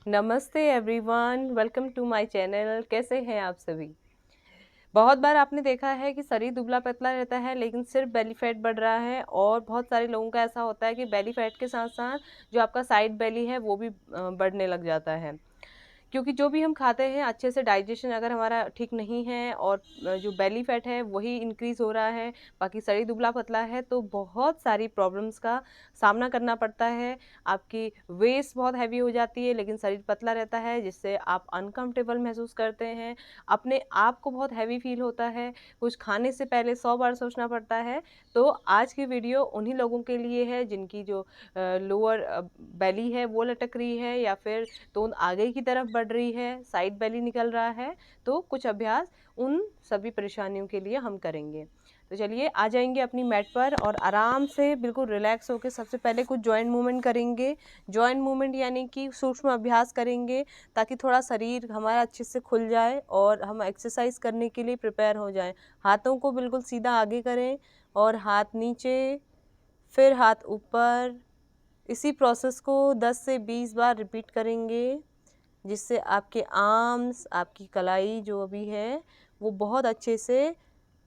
नमस्ते everyone, welcome to my channel. कैसे हैं आप सभी। बहुत बार आपने देखा है कि शरीर दुबला पतला रहता है लेकिन सिर्फ बेली फैट बढ़ रहा है, और बहुत सारे लोगों का ऐसा होता है कि बेली फैट के साथ साथ जो आपका साइड बेली है वो भी बढ़ने लग जाता है। क्योंकि जो भी हम खाते हैं अच्छे से डाइजेशन अगर हमारा ठीक नहीं है और जो बेली फैट है वही इंक्रीज़ हो रहा है, बाकी शरीर दुबला पतला है, तो बहुत सारी प्रॉब्लम्स का सामना करना पड़ता है। आपकी वेस्ट बहुत हैवी हो जाती है लेकिन शरीर पतला रहता है, जिससे आप अनकंफर्टेबल महसूस करते हैं, अपने आप को बहुत हैवी फील होता है, कुछ खाने से पहले 100 बार सोचना पड़ता है। तो आज की वीडियो उन्हीं लोगों के लिए है जिनकी जो लोअर बेली है वो लटक रही है, या फिर तोंद आगे की तरफ बढ़ रही है, साइड बेली निकल रहा है। तो कुछ अभ्यास उन सभी परेशानियों के लिए हम करेंगे। तो चलिए आ जाएंगे अपनी मैट पर और आराम से बिल्कुल रिलैक्स होकर सबसे पहले कुछ जॉइंट मूवमेंट करेंगे। जॉइंट मूवमेंट यानी कि सूक्ष्म अभ्यास करेंगे ताकि थोड़ा शरीर हमारा अच्छे से खुल जाए और हम एक्सरसाइज करने के लिए प्रिपेयर हो जाएं। हाथों को बिल्कुल सीधा आगे करें और हाथ नीचे, फिर हाथ ऊपर। इसी प्रोसेस को 10 से 20 बार रिपीट करेंगे, जिससे आपके आर्म्स, आपकी कलाई जो अभी है वो बहुत अच्छे से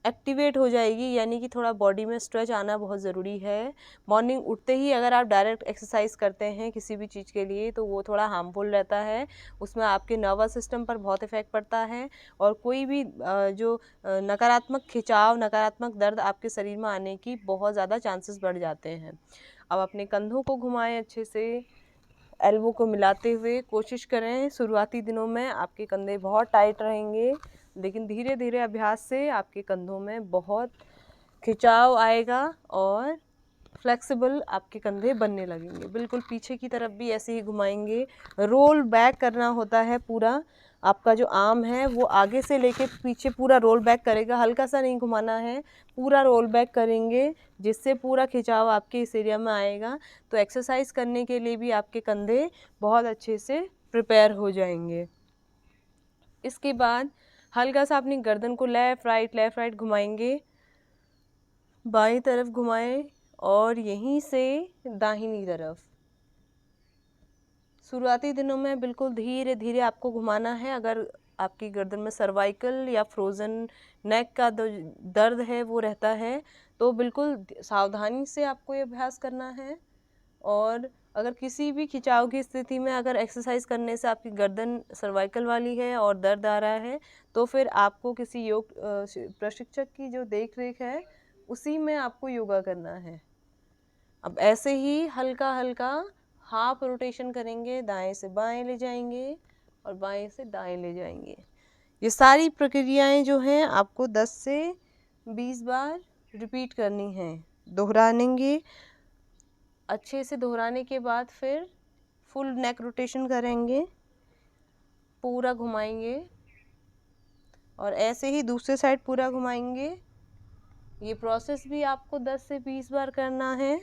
एक्टिवेट हो जाएगी, यानी कि थोड़ा बॉडी में स्ट्रेच आना बहुत ज़रूरी है। मॉर्निंग उठते ही अगर आप डायरेक्ट एक्सरसाइज करते हैं किसी भी चीज़ के लिए तो वो थोड़ा हार्मफुल रहता है, उसमें आपके नर्वस सिस्टम पर बहुत इफ़ेक्ट पड़ता है, और कोई भी जो नकारात्मक खिंचाव, नकारात्मक दर्द आपके शरीर में आने की बहुत ज़्यादा चांसेस बढ़ जाते हैं। अब अपने कंधों को घुमाएं अच्छे से, एल्बो को मिलाते हुए कोशिश करें। शुरुआती दिनों में आपके कंधे बहुत टाइट रहेंगे, लेकिन धीरे धीरे अभ्यास से आपके कंधों में बहुत खिंचाव आएगा और फ्लेक्सिबल आपके कंधे बनने लगेंगे। बिल्कुल पीछे की तरफ भी ऐसे ही घुमाएंगे। रोल बैक करना होता है पूरा, आपका जो आर्म है वो आगे से लेके पीछे पूरा रोल बैक करेगा, हल्का सा नहीं घुमाना है, पूरा रोल बैक करेंगे, जिससे पूरा खिंचाव आपके इस एरिया में आएगा। तो एक्सरसाइज करने के लिए भी आपके कंधे बहुत अच्छे से प्रिपेयर हो जाएंगे। इसके बाद हल्का सा अपनी गर्दन को लेफ़्ट राइट घुमाएंगे, बाईं तरफ घुमाएं और यहीं से दाहिनी तरफ। शुरुआती दिनों में बिल्कुल धीरे धीरे आपको घुमाना है। अगर आपकी गर्दन में सर्वाइकल या फ्रोज़न नेक का दर्द है वो रहता है तो बिल्कुल सावधानी से आपको ये अभ्यास करना है। और अगर किसी भी खिंचाव की स्थिति में अगर एक्सरसाइज करने से आपकी गर्दन सर्वाइकल वाली है और दर्द आ रहा है तो फिर आपको किसी योग प्रशिक्षक की जो देख रेख है उसी में आपको योगा करना है। अब ऐसे ही हल्का हल्का हाफ रोटेशन करेंगे, दाएं से बाएं ले जाएंगे और बाएं से दाएं ले जाएंगे। ये सारी प्रक्रियाएं जो हैं आपको 10 से 20 बार रिपीट करनी हैं, दोहराएंगे। अच्छे से दोहराने के बाद फिर फुल नेक रोटेशन करेंगे, पूरा घुमाएंगे और ऐसे ही दूसरे साइड पूरा घुमाएंगे। ये प्रोसेस भी आपको 10 से 20 बार करना है।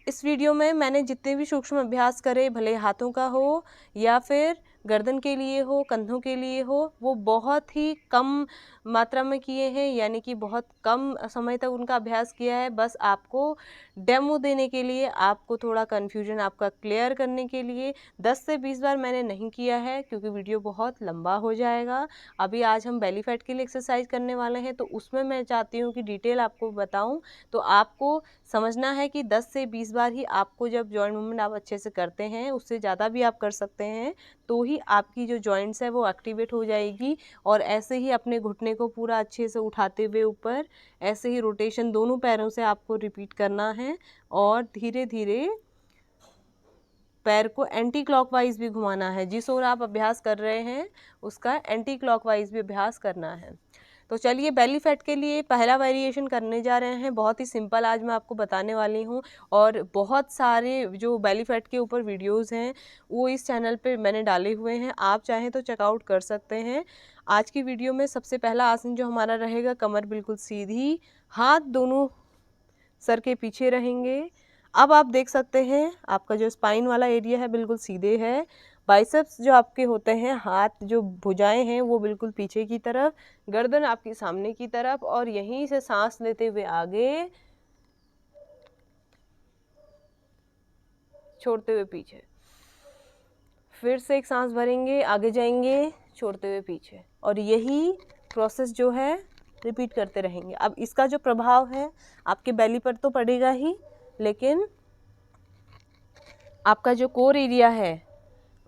इस वीडियो में मैंने जितने भी सूक्ष्म अभ्यास करे, भले हाथों का हो या फिर गर्दन के लिए हो, कंधों के लिए हो, वो बहुत ही कम मात्रा में किए हैं, यानी कि बहुत कम समय तक उनका अभ्यास किया है। बस आपको डेमो देने के लिए, आपको थोड़ा कन्फ्यूजन आपका क्लियर करने के लिए 10 से 20 बार मैंने नहीं किया है, क्योंकि वीडियो बहुत लंबा हो जाएगा। अभी आज हम बेली फैट के लिए एक्सरसाइज करने वाले हैं, तो उसमें मैं चाहती हूँ कि डिटेल आपको बताऊँ। तो आपको समझना है कि 10 से 20 बार ही आपको, जब जॉइंट मूवमेंट आप अच्छे से करते हैं, उससे ज़्यादा भी आप कर सकते हैं, तो ही आपकी जो जॉइंट्स है वो एक्टिवेट हो जाएगी। और ऐसे ही अपने घुटने को पूरा अच्छे से उठाते हुए ऊपर, ऐसे ही रोटेशन दोनों पैरों से आपको रिपीट करना है और धीरे धीरे पैर को एंटी क्लॉकवाइज भी घुमाना है। जिस ओर आप अभ्यास कर रहे हैं उसका एंटी क्लॉकवाइज भी अभ्यास करना है। तो चलिए बेली फैट के लिए पहला वेरिएशन करने जा रहे हैं। बहुत ही सिंपल आज मैं आपको बताने वाली हूँ, और बहुत सारे जो बेली फैट के ऊपर वीडियोस हैं वो इस चैनल पे मैंने डाले हुए हैं, आप चाहें तो चेकआउट कर सकते हैं। आज की वीडियो में सबसे पहला आसन जो हमारा रहेगा, कमर बिल्कुल सीधी, हाथ दोनों सर के पीछे रहेंगे। अब आप देख सकते हैं आपका जो स्पाइन वाला एरिया है बिल्कुल सीधे है। बाइसेप्स जो आपके होते हैं, हाथ जो भुजाएं हैं वो बिल्कुल पीछे की तरफ, गर्दन आपकी सामने की तरफ, और यहीं से सांस लेते हुए आगे, छोड़ते हुए पीछे। फिर से एक सांस भरेंगे, आगे जाएंगे छोड़ते हुए पीछे, और यही प्रोसेस जो है रिपीट करते रहेंगे। अब इसका जो प्रभाव है आपके बेली पर तो पड़ेगा ही, लेकिन आपका जो कोर एरिया है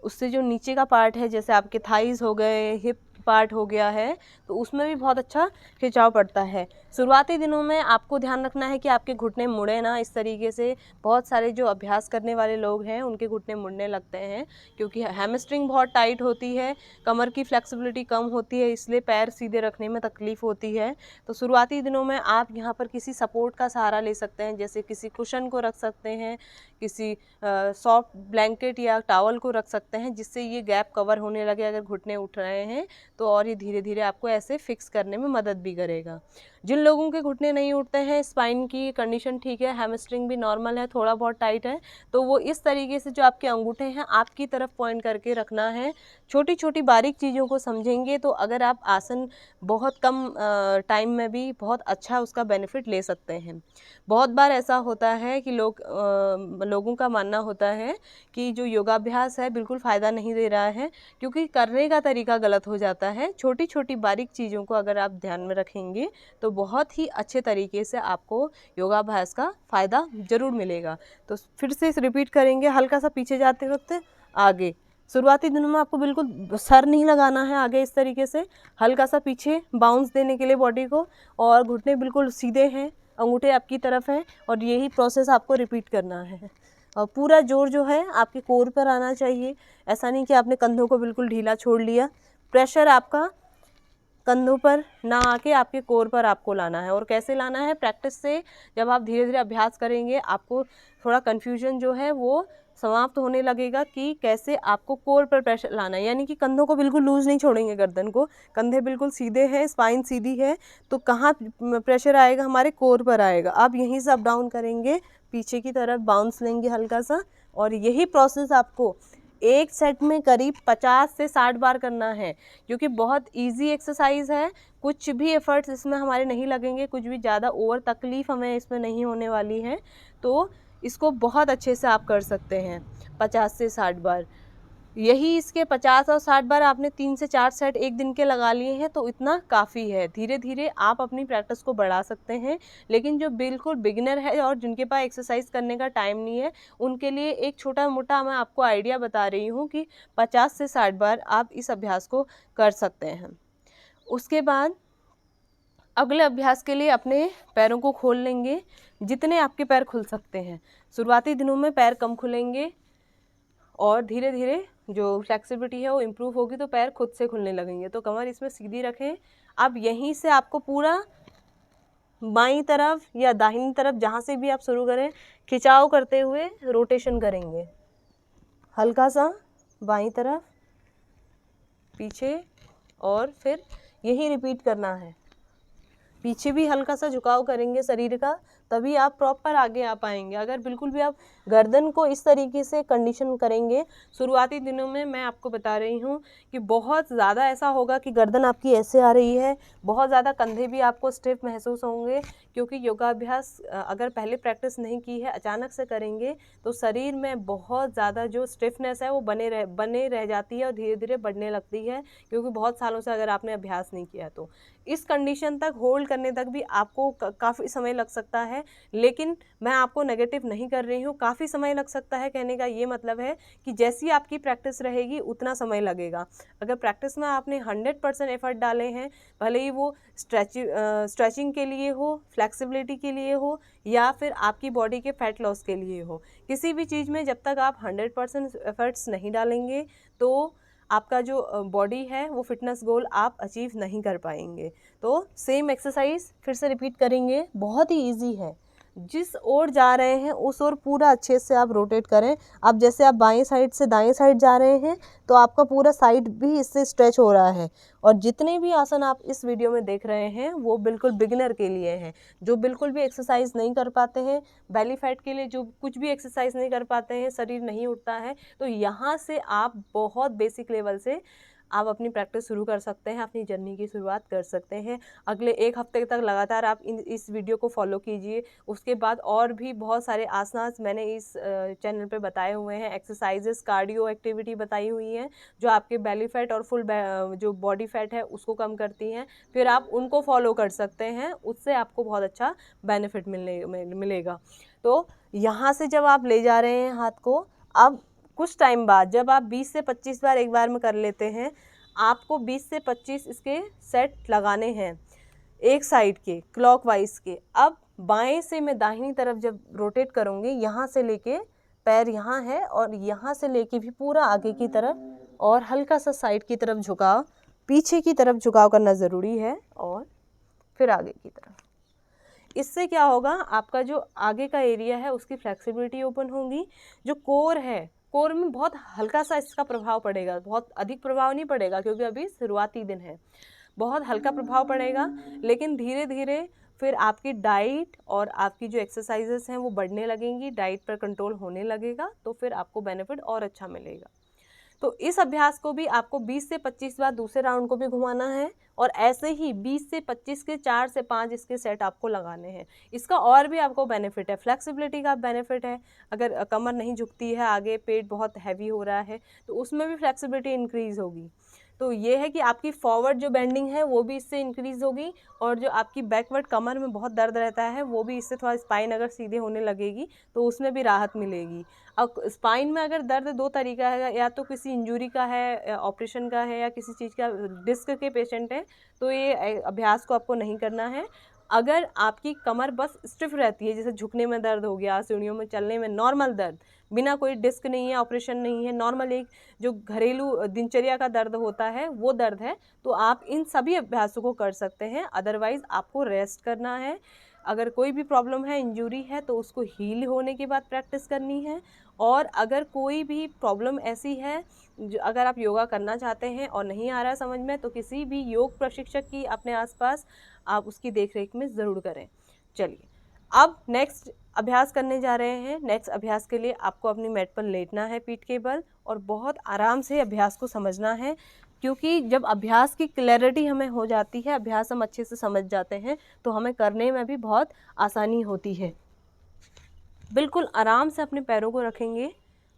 उससे जो नीचे का पार्ट है, जैसे आपके थाइज हो गए, हिप पार्ट हो गया है, तो उसमें भी बहुत अच्छा खिंचाव पड़ता है। शुरुआती दिनों में आपको ध्यान रखना है कि आपके घुटने मुड़े ना इस तरीके से। बहुत सारे जो अभ्यास करने वाले लोग हैं उनके घुटने मुड़ने लगते हैं, क्योंकि हैमस्ट्रिंग बहुत टाइट होती है, कमर की फ्लेक्सिबिलिटी कम होती है, इसलिए पैर सीधे रखने में तकलीफ़ होती है। तो शुरुआती दिनों में आप यहाँ पर किसी सपोर्ट का सहारा ले सकते हैं, जैसे किसी कुशन को रख सकते हैं, किसी सॉफ्ट ब्लैंकेट या टॉवल को रख सकते हैं, जिससे ये गैप कवर होने लगे अगर घुटने उठ रहे हैं तो, और ये धीरे धीरे आपको ऐसे फिक्स करने में मदद भी करेगा। जिन लोगों के घुटने नहीं उठते हैं, स्पाइन की कंडीशन ठीक है, हैमस्ट्रिंग भी नॉर्मल है, थोड़ा बहुत टाइट है, तो वो इस तरीके से जो आपके अंगूठे हैं आपकी तरफ पॉइंट करके रखना है। छोटी छोटी बारीक चीज़ों को समझेंगे तो अगर आप आसन बहुत कम टाइम में भी बहुत अच्छा उसका बेनिफिट ले सकते हैं। बहुत बार ऐसा होता है कि लोगों का मानना होता है कि जो योगाभ्यास है बिल्कुल फ़ायदा नहीं दे रहा है, क्योंकि करने का तरीका गलत हो जाता है। छोटी छोटी बारीक चीज़ों को अगर आप ध्यान में रखेंगे तो बहुत ही अच्छे तरीके से आपको योगाभ्यास का फ़ायदा ज़रूर मिलेगा। तो फिर से इस रिपीट करेंगे, हल्का सा पीछे जाते वक्त आगे। शुरुआती दिनों में आपको बिल्कुल सर नहीं लगाना है आगे, इस तरीके से हल्का सा पीछे बाउंस देने के लिए बॉडी को, और घुटने बिल्कुल सीधे हैं, अंगूठे आपकी तरफ हैं, और यही प्रोसेस आपको रिपीट करना है। और पूरा जोर जो है आपके कोर पर आना चाहिए। ऐसा नहीं कि आपने कंधों को बिल्कुल ढीला छोड़ लिया। प्रेशर आपका कंधों पर ना आके आपके कोर पर आपको लाना है। और कैसे लाना है? प्रैक्टिस से जब आप धीरे धीरे अभ्यास करेंगे आपको थोड़ा कन्फ्यूजन जो है वो समाप्त होने लगेगा कि कैसे आपको कोर पर प्रेशर लाना है। यानी कि कंधों को बिल्कुल लूज नहीं छोड़ेंगे, गर्दन को, कंधे बिल्कुल सीधे हैं, स्पाइन सीधी है, तो कहाँ प्रेशर आएगा? हमारे कोर पर आएगा। आप यहीं से अप डाउन करेंगे, पीछे की तरफ बाउंस लेंगे हल्का सा, और यही प्रोसेस आपको एक सेट में करीब 50 से 60 बार करना है, क्योंकि बहुत इजी एक्सरसाइज है। कुछ भी एफर्ट्स इसमें हमारे नहीं लगेंगे, कुछ भी ज़्यादा ओवर तकलीफ़ हमें इसमें नहीं होने वाली है, तो इसको बहुत अच्छे से आप कर सकते हैं 50 से 60 बार। यही इसके 50 और 60 बार आपने 3 से 4 सेट एक दिन के लगा लिए हैं तो इतना काफ़ी है। धीरे धीरे आप अपनी प्रैक्टिस को बढ़ा सकते हैं, लेकिन जो बिल्कुल बिगिनर है और जिनके पास एक्सरसाइज करने का टाइम नहीं है, उनके लिए एक छोटा मोटा मैं आपको आइडिया बता रही हूँ कि 50 से 60 बार आप इस अभ्यास को कर सकते हैं। उसके बाद अगले अभ्यास के लिए अपने पैरों को खोल लेंगे, जितने आपके पैर खुल सकते हैं। शुरुआती दिनों में पैर कम खुलेंगे और धीरे धीरे जो फ्लेक्सिबिलिटी है वो इम्प्रूव होगी तो पैर खुद से खुलने लगेंगे। तो कमर इसमें सीधी रखें। अब यहीं से आपको पूरा बाईं तरफ या दाहिनी तरफ जहाँ से भी आप शुरू करें, खिंचाव करते हुए रोटेशन करेंगे, हल्का सा बाईं तरफ, पीछे, और फिर यही रिपीट करना है। पीछे भी हल्का सा झुकाव करेंगे शरीर का, तभी आप प्रॉपर आगे आ पाएंगे। अगर बिल्कुल भी आप गर्दन को इस तरीके से कंडीशन करेंगे, शुरुआती दिनों में मैं आपको बता रही हूँ कि बहुत ज़्यादा ऐसा होगा कि गर्दन आपकी ऐसे आ रही है, बहुत ज़्यादा कंधे भी आपको स्टिफ महसूस होंगे, क्योंकि योगाभ्यास अगर पहले प्रैक्टिस नहीं की है, अचानक से करेंगे तो शरीर में बहुत ज़्यादा जो स्टिफनेस है वो बने रह जाती है और धीरे धीरे बढ़ने लगती है, क्योंकि बहुत सालों से अगर आपने अभ्यास नहीं किया तो इस कंडीशन तक होल्ड करने तक भी आपको काफ़ी समय लग सकता है। लेकिन मैं आपको नेगेटिव नहीं कर रही हूँ, काफ़ी समय लग सकता है कहने का ये मतलब है कि जैसी आपकी प्रैक्टिस रहेगी उतना समय लगेगा। अगर प्रैक्टिस में आपने 100% एफर्ट डाले हैं, भले ही वो स्ट्रेचिंग के लिए हो, फ्लेक्सिबिलिटी के लिए हो, या फिर आपकी बॉडी के फैट लॉस के लिए हो, किसी भी चीज़ में जब तक आप 100% एफर्ट्स नहीं डालेंगे तो आपका जो बॉडी है वो फिटनेस गोल आप अचीव नहीं कर पाएंगे। तो सेम एक्सरसाइज फिर से रिपीट करेंगे, बहुत ही इजी है। जिस ओर जा रहे हैं उस ओर पूरा अच्छे से आप रोटेट करें। अब जैसे आप बाएं साइड से दाएं साइड जा रहे हैं तो आपका पूरा साइड भी इससे स्ट्रेच हो रहा है। और जितने भी आसन आप इस वीडियो में देख रहे हैं वो बिल्कुल बिगिनर के लिए हैं, जो बिल्कुल भी एक्सरसाइज नहीं कर पाते हैं, बेली फैट के लिए जो कुछ भी एक्सरसाइज नहीं कर पाते हैं, शरीर नहीं उठता है, तो यहाँ से आप बहुत बेसिक लेवल से आप अपनी प्रैक्टिस शुरू कर सकते हैं, अपनी जर्नी की शुरुआत कर सकते हैं। अगले 1 हफ्ते तक लगातार आप इस वीडियो को फॉलो कीजिए। उसके बाद और भी बहुत सारे आसनास मैंने इस चैनल पे बताए हुए हैं, एक्सरसाइजेस, कार्डियो एक्टिविटी बताई हुई हैं जो आपके बेली फैट और फुल जो बॉडी फैट है उसको कम करती हैं। फिर आप उनको फॉलो कर सकते हैं, उससे आपको बहुत अच्छा बेनिफिट मिलेगा। तो यहाँ से जब आप ले जा रहे हैं हाथ को, अब कुछ टाइम बाद जब आप 20 से 25 बार एक बार में कर लेते हैं, आपको 20 से 25 इसके सेट लगाने हैं एक साइड के क्लॉकवाइज के। अब बाएं से मैं दाहिनी तरफ जब रोटेट करूँगी, यहाँ से लेके पैर यहाँ है और यहाँ से लेके भी पूरा आगे की तरफ और हल्का सा साइड की तरफ झुकाव, पीछे की तरफ झुकाव करना ज़रूरी है और फिर आगे की तरफ। इससे क्या होगा, आपका जो आगे का एरिया है उसकी फ्लेक्सिबिलिटी ओपन होगी। जो कोर है, कोर में बहुत हल्का सा इसका प्रभाव पड़ेगा, बहुत अधिक प्रभाव नहीं पड़ेगा क्योंकि अभी शुरुआती दिन है, बहुत हल्का प्रभाव पड़ेगा। लेकिन धीरे धीरे फिर आपकी डाइट और आपकी जो एक्सरसाइजेस हैं वो बढ़ने लगेंगी, डाइट पर कंट्रोल होने लगेगा, तो फिर आपको बेनिफिट और अच्छा मिलेगा। तो इस अभ्यास को भी आपको 20 से 25 बार दूसरे राउंड को भी घुमाना है और ऐसे ही 20 से 25 के 4 से 5 इसके सेट आपको लगाने हैं। इसका और भी आपको बेनिफिट है, फ्लेक्सिबिलिटी का बेनिफिट है। अगर कमर नहीं झुकती है, आगे पेट बहुत हैवी हो रहा है, तो उसमें भी फ्लेक्सिबिलिटी इंक्रीज़ होगी। तो ये है कि आपकी फॉरवर्ड जो बेंडिंग है वो भी इससे इंक्रीज़ होगी और जो आपकी बैकवर्ड कमर में बहुत दर्द रहता है वो भी इससे थोड़ा स्पाइन अगर सीधे होने लगेगी तो उसमें भी राहत मिलेगी। अब स्पाइन में अगर दर्द 2 तरीका है, या तो किसी इंजरी का है, ऑपरेशन का है, या किसी चीज़ का डिस्क के पेशेंट है, तो ये अभ्यास को आपको नहीं करना है। अगर आपकी कमर बस स्टिफ रहती है, जैसे झुकने में दर्द हो गया, सीढ़ियों में चलने में नॉर्मल दर्द, बिना कोई डिस्क नहीं है, ऑपरेशन नहीं है, नॉर्मल एक जो घरेलू दिनचर्या का दर्द होता है वो दर्द है, तो आप इन सभी अभ्यासों को कर सकते हैं। अदरवाइज़ आपको रेस्ट करना है। अगर कोई भी प्रॉब्लम है, इंजरी है, तो उसको हील होने के बाद प्रैक्टिस करनी है। और अगर कोई भी प्रॉब्लम ऐसी है जो अगर आप योगा करना चाहते हैं और नहीं आ रहा है समझ में, तो किसी भी योग प्रशिक्षक की अपने आसपास आप उसकी देखरेख में ज़रूर करें। चलिए अब नेक्स्ट अभ्यास करने जा रहे हैं। नेक्स्ट अभ्यास के लिए आपको अपनी मैट पर लेटना है पीठ के बल और बहुत आराम से अभ्यास को समझना है, क्योंकि जब अभ्यास की क्लैरिटी हमें हो जाती है, अभ्यास हम अच्छे से समझ जाते हैं, तो हमें करने में भी बहुत आसानी होती है। बिल्कुल आराम से अपने पैरों को रखेंगे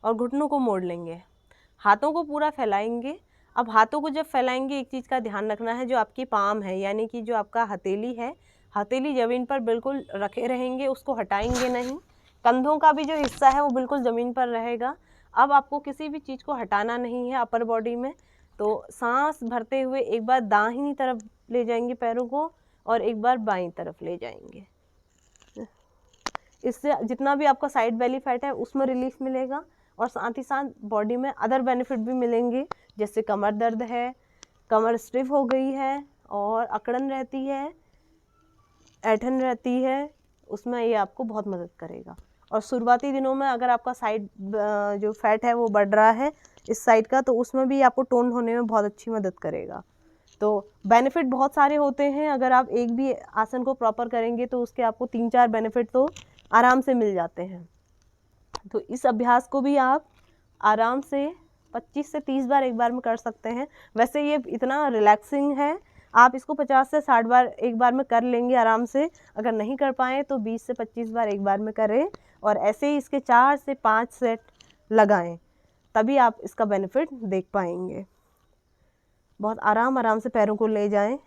और घुटनों को मोड़ लेंगे, हाथों को पूरा फैलाएंगे। अब हाथों को जब फैलाएंगे, एक चीज़ का ध्यान रखना है, जो आपकी पाम है यानी कि जो आपका हथेली है, हथेली ज़मीन पर बिल्कुल रखे रहेंगे, उसको हटाएंगे नहीं। कंधों का भी जो हिस्सा है वो बिल्कुल ज़मीन पर रहेगा। अब आपको किसी भी चीज़ को हटाना नहीं है अपर बॉडी में। तो सांस भरते हुए एक बार दाहिनी तरफ ले जाएंगे पैरों को और एक बार बाईं तरफ ले जाएंगे। इससे जितना भी आपका साइड बेली फैट है उसमें रिलीफ मिलेगा और साथ ही साथ बॉडी में अदर बेनिफिट भी मिलेंगे, जैसे कमर दर्द है, कमर स्टिफ हो गई है और अकड़न रहती है, ऐंठन रहती है, उसमें ये आपको बहुत मदद करेगा। और शुरुआती दिनों में अगर आपका साइड जो फैट है वो बढ़ रहा है इस साइड का, तो उसमें भी आपको टोन होने में बहुत अच्छी मदद करेगा। तो बेनिफिट बहुत सारे होते हैं। अगर आप एक भी आसन को प्रॉपर करेंगे तो उसके आपको 3-4 बेनिफिट तो आराम से मिल जाते हैं। तो इस अभ्यास को भी आप आराम से 25 से 30 बार एक बार में कर सकते हैं। वैसे ये इतना रिलैक्सिंग है, आप इसको 50 से 60 बार एक बार में कर लेंगे आराम से। अगर नहीं कर पाएँ तो 20 से 25 बार एक बार में करें और ऐसे ही इसके 4 से 5 सेट लगाएं, तभी आप इसका बेनिफिट देख पाएंगे। बहुत आराम से पैरों को ले जाएं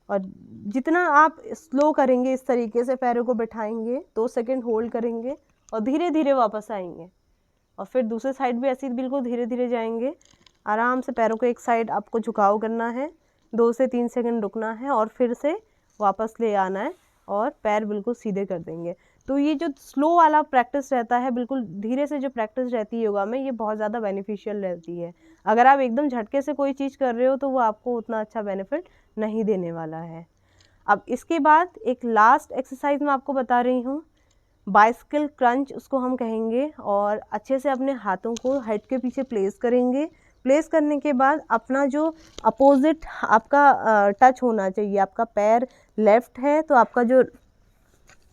और जितना आप स्लो करेंगे, इस तरीके से पैरों को बिठाएंगे, 2 सेकंड होल्ड करेंगे और धीरे धीरे वापस आएंगे और फिर दूसरे साइड भी ऐसे ही बिल्कुल धीरे धीरे जाएंगे। आराम से पैरों को एक साइड आपको झुकाव करना है, 2 से 3 सेकंड रुकना है और फिर से वापस ले आना है और पैर बिल्कुल सीधे कर देंगे। तो ये जो स्लो वाला प्रैक्टिस रहता है, बिल्कुल धीरे से जो प्रैक्टिस रहती है योगा में, ये बहुत ज़्यादा बेनिफिशियल रहती है। अगर आप एकदम झटके से कोई चीज़ कर रहे हो तो वो आपको उतना अच्छा बेनिफिट नहीं देने वाला है। अब इसके बाद एक लास्ट एक्सरसाइज मैं आपको बता रही हूँ, बाइसिकल क्रंच उसको हम कहेंगे। और अच्छे से अपने हाथों को हेड के पीछे प्लेस करेंगे। प्लेस करने के बाद अपना जो अपोजिट आपका टच होना चाहिए, आपका पैर लेफ़्ट है तो आपका जो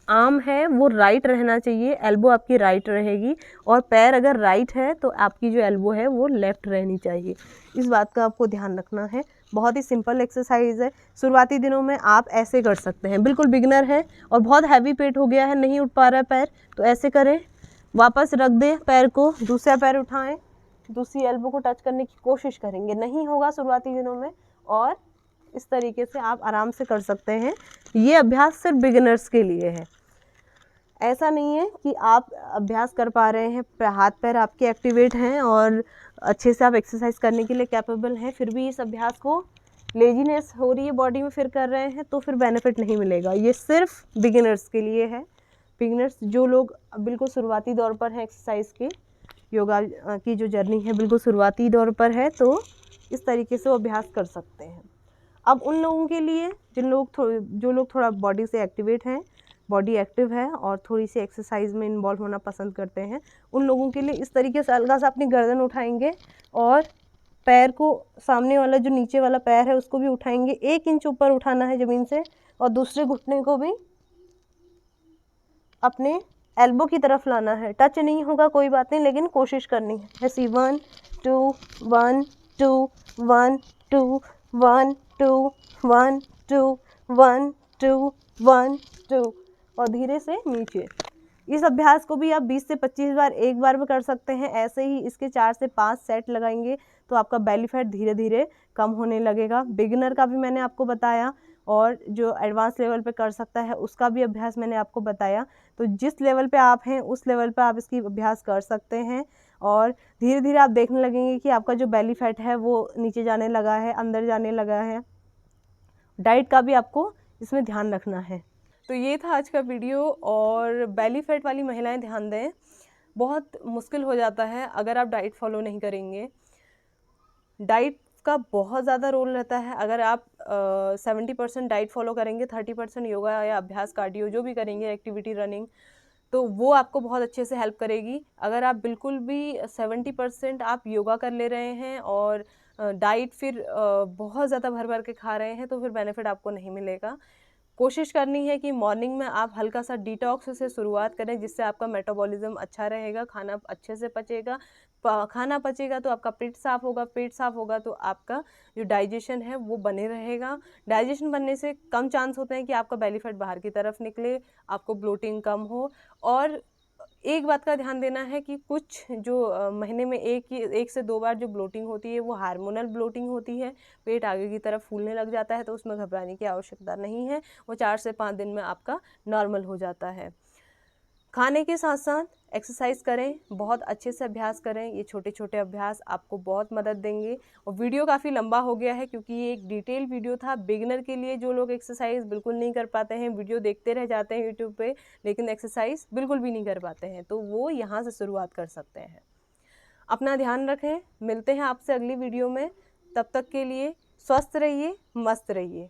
आर्म है वो राइट रहना चाहिए, एल्बो आपकी राइट रहेगी, और पैर अगर राइट है तो आपकी जो एल्बो है वो लेफ्ट रहनी चाहिए। इस बात का आपको ध्यान रखना है। बहुत ही सिंपल एक्सरसाइज है, शुरुआती दिनों में आप ऐसे कर सकते हैं। बिल्कुल बिगिनर है और बहुत हैवी पेट हो गया है, नहीं उठ पा रहा है पैर, तो ऐसे करें, वापस रख दें पैर को, दूसरा पैर उठाएं, दूसरी एल्बो को टच करने की कोशिश करेंगे, नहीं होगा शुरुआती दिनों में, और इस तरीके से आप आराम से कर सकते हैं। ये अभ्यास सिर्फ बिगिनर्स के लिए है। ऐसा नहीं है कि आप अभ्यास कर पा रहे हैं, हाथ पैर आपके एक्टिवेट हैं और अच्छे से आप एक्सरसाइज करने के लिए कैपेबल हैं, फिर भी इस अभ्यास को लेजीनेस हो रही है बॉडी में, फिर कर रहे हैं, तो फिर बेनिफिट नहीं मिलेगा। ये सिर्फ बिगिनर्स के लिए है। बिगिनर्स जो लोग बिल्कुल शुरुआती दौर पर हैं एक्सरसाइज के, योगा की जो जर्नी है बिल्कुल शुरुआती दौर पर है, तो इस तरीके से वो अभ्यास कर सकते हैं। अब उन लोगों के लिए जो लोग थोड़ा बॉडी से एक्टिवेट हैं, बॉडी एक्टिव है और थोड़ी सी एक्सरसाइज में इन्वॉल्व होना पसंद करते हैं, उन लोगों के लिए इस तरीके से हल्का सा अपनी गर्दन उठाएंगे और पैर को, सामने वाला जो नीचे वाला पैर है उसको भी उठाएंगे, 1 इंच ऊपर उठाना है ज़मीन से, और दूसरे घुटने को भी अपने एल्बो की तरफ लाना है। टच नहीं होगा कोई बात नहीं, लेकिन कोशिश करनी है। ऐसी 1 2 1 2 1 2 1 2 1 2 1 2 1 2, और धीरे से नीचे। इस अभ्यास को भी आप 20 से 25 बार एक बार में कर सकते हैं। ऐसे ही इसके 4 से 5 सेट लगाएंगे तो आपका बेली फैट धीरे धीरे कम होने लगेगा। बिगिनर का भी मैंने आपको बताया, और जो एडवांस लेवल पे कर सकता है उसका भी अभ्यास मैंने आपको बताया। तो जिस लेवल पे आप हैं उस लेवल पे आप इसकी अभ्यास कर सकते हैं, और धीरे धीरे आप देखने लगेंगे कि आपका जो बेली फैट है वो नीचे जाने लगा है, अंदर जाने लगा है। डाइट का भी आपको इसमें ध्यान रखना है। तो ये था आज का वीडियो, और बेली फैट वाली महिलाएं ध्यान दें, बहुत मुश्किल हो जाता है अगर आप डाइट फॉलो नहीं करेंगे। डाइट का बहुत ज़्यादा रोल रहता है। अगर आप 70% डाइट फॉलो करेंगे, 30% योगा या अभ्यास, कार्डियो जो भी करेंगे, एक्टिविटी, रनिंग, तो वो आपको बहुत अच्छे से हेल्प करेगी। अगर आप बिल्कुल भी 70% आप योगा कर ले रहे हैं और डाइट फिर बहुत ज़्यादा भर भर के खा रहे हैं, तो फिर बेनिफिट आपको नहीं मिलेगा। कोशिश करनी है कि मॉर्निंग में आप हल्का सा डिटॉक्स से शुरुआत करें, जिससे आपका मेटाबॉलिज्म अच्छा रहेगा, खाना अच्छे से पचेगा। खाना पचेगा तो आपका पेट साफ होगा, पेट साफ होगा तो आपका जो डाइजेशन है वो बने रहेगा। डाइजेशन बनने से कम चांस होते हैं कि आपका बेली फैट बाहर की तरफ निकले, आपको ब्लोटिंग कम हो। और एक बात का ध्यान देना है कि कुछ जो महीने में 1 से 2 बार जो ब्लोटिंग होती है वो हार्मोनल ब्लोटिंग होती है, पेट आगे की तरफ फूलने लग जाता है, तो उसमें घबराने की आवश्यकता नहीं है। वो 4 से 5 दिन में आपका नॉर्मल हो जाता है। खाने के साथ साथ एक्सरसाइज करें, बहुत अच्छे से अभ्यास करें। ये छोटे छोटे अभ्यास आपको बहुत मदद देंगे। और वीडियो काफ़ी लंबा हो गया है क्योंकि ये एक डिटेल वीडियो था बिगिनर के लिए। जो लोग एक्सरसाइज बिल्कुल नहीं कर पाते हैं, वीडियो देखते रह जाते हैं यूट्यूब पे, लेकिन एक्सरसाइज बिल्कुल भी नहीं कर पाते हैं, तो वो यहाँ से शुरुआत कर सकते हैं। अपना ध्यान रखें, मिलते हैं आपसे अगली वीडियो में। तब तक के लिए स्वस्थ रहिए, मस्त रहिए।